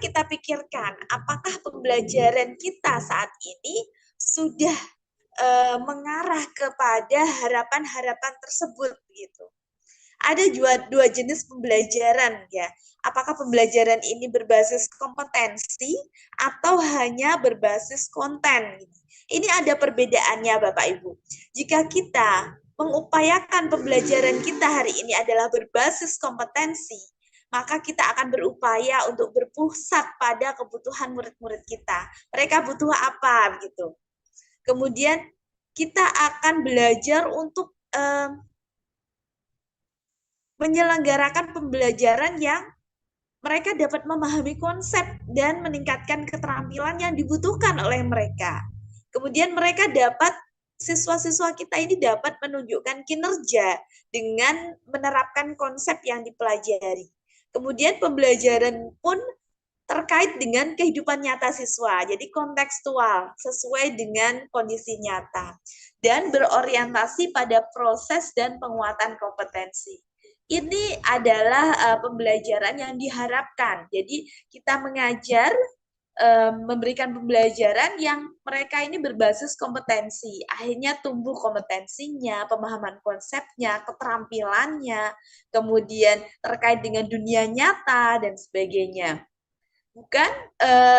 kita pikirkan, apakah pembelajaran kita saat ini sudah mengarah kepada harapan-harapan tersebut gitu. Ada dua jenis pembelajaran ya. Apakah pembelajaran ini berbasis kompetensi atau hanya berbasis konten? Ini ada perbedaannya Bapak Ibu. Jika kita mengupayakan pembelajaran kita hari ini adalah berbasis kompetensi, maka kita akan berupaya untuk berpusat pada kebutuhan murid-murid kita. Mereka butuh apa gitu. Kemudian kita akan belajar untuk menyelenggarakan pembelajaran yang mereka dapat memahami konsep dan meningkatkan keterampilan yang dibutuhkan oleh mereka. Kemudian mereka dapat, siswa-siswa kita ini dapat menunjukkan kinerja dengan menerapkan konsep yang dipelajari. Kemudian pembelajaran pun terkait dengan kehidupan nyata siswa, jadi kontekstual, sesuai dengan kondisi nyata, dan berorientasi pada proses dan penguatan kompetensi. Ini adalah pembelajaran yang diharapkan. Jadi kita mengajar, memberikan pembelajaran yang mereka ini berbasis kompetensi. Akhirnya tumbuh kompetensinya, pemahaman konsepnya, keterampilannya, kemudian terkait dengan dunia nyata dan sebagainya. Bukan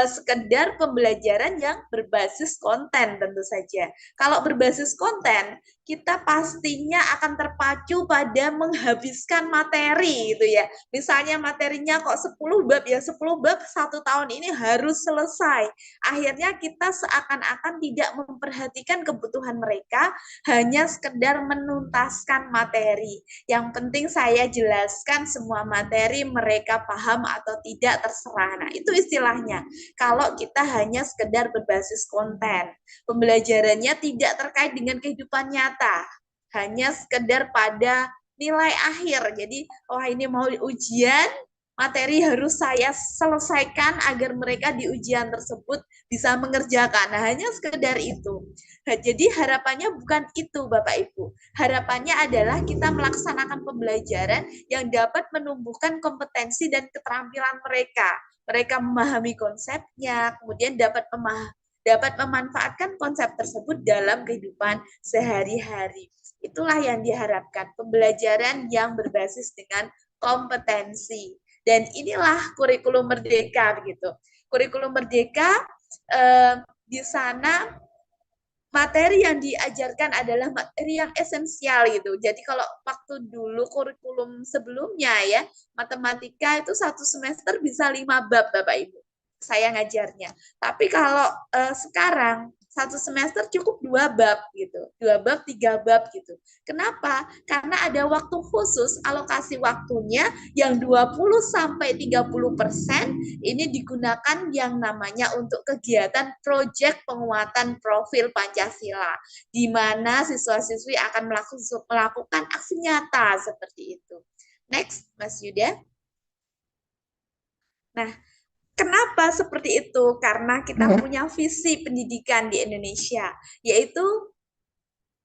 sekedar pembelajaran yang berbasis konten tentu saja. Kalau berbasis konten, kita pastinya akan terpacu pada menghabiskan materi gitu ya. Misalnya materinya kok 10 bab ya, 10 bab 1 tahun ini harus selesai. Akhirnya kita seakan-akan tidak memperhatikan kebutuhan mereka, hanya sekedar menuntaskan materi. Yang penting saya jelaskan semua materi, mereka paham atau tidak terserah. Nah, itu istilahnya. Kalau kita hanya sekedar berbasis konten, pembelajarannya tidak terkait dengan kehidupan nyata, hanya sekedar pada nilai akhir. Jadi, wah ini mau ujian, materi harus saya selesaikan agar mereka di ujian tersebut bisa mengerjakan. Nah, hanya sekedar itu. Jadi harapannya bukan itu Bapak Ibu. Harapannya adalah kita melaksanakan pembelajaran yang dapat menumbuhkan kompetensi dan keterampilan mereka. Mereka memahami konsepnya, kemudian dapat memanfaatkan konsep tersebut dalam kehidupan sehari-hari. Itulah yang diharapkan, pembelajaran yang berbasis dengan kompetensi. Dan inilah kurikulum merdeka begitu. Kurikulum merdeka di sana materi yang diajarkan adalah materi yang esensial gitu. Jadi kalau waktu dulu kurikulum sebelumnya ya, matematika itu 1 semester bisa 5 bab Bapak Ibu. Saya ngajarnya. Tapi kalau sekarang 1 semester cukup 2 bab gitu, 2 bab, 3 bab gitu. Kenapa? Karena ada waktu khusus, alokasi waktunya yang 20-30% ini digunakan yang namanya untuk kegiatan proyek penguatan profil Pancasila, di mana siswa-siswi akan melakukan aksi nyata seperti itu. Next, Mas Yuda. Nah, kenapa seperti itu? Karena kita punya visi pendidikan di Indonesia, yaitu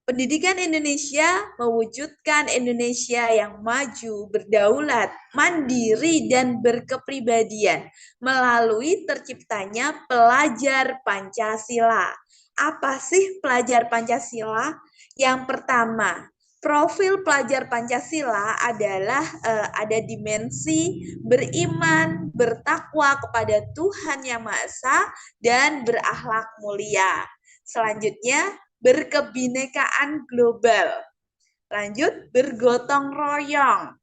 pendidikan Indonesia mewujudkan Indonesia yang maju, berdaulat, mandiri, dan berkepribadian melalui terciptanya pelajar Pancasila. Apa sih pelajar Pancasila? Yang pertama, profil pelajar Pancasila adalah ada dimensi beriman, bertakwa kepada Tuhan Yang Maha Esa, dan berakhlak mulia. Selanjutnya, berkebinekaan global. Lanjut, bergotong royong,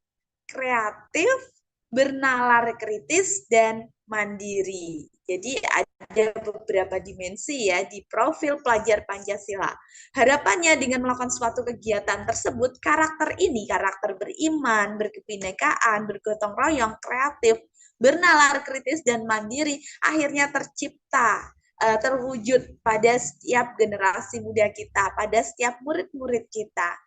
kreatif, bernalar kritis, dan mandiri. Jadi ada beberapa dimensi ya di profil pelajar Pancasila. Harapannya dengan melakukan suatu kegiatan tersebut, karakter ini, karakter beriman, berkebinekaan, bergotong royong, kreatif, bernalar kritis, dan mandiri, akhirnya tercipta, terwujud pada setiap generasi muda kita, pada setiap murid-murid kita.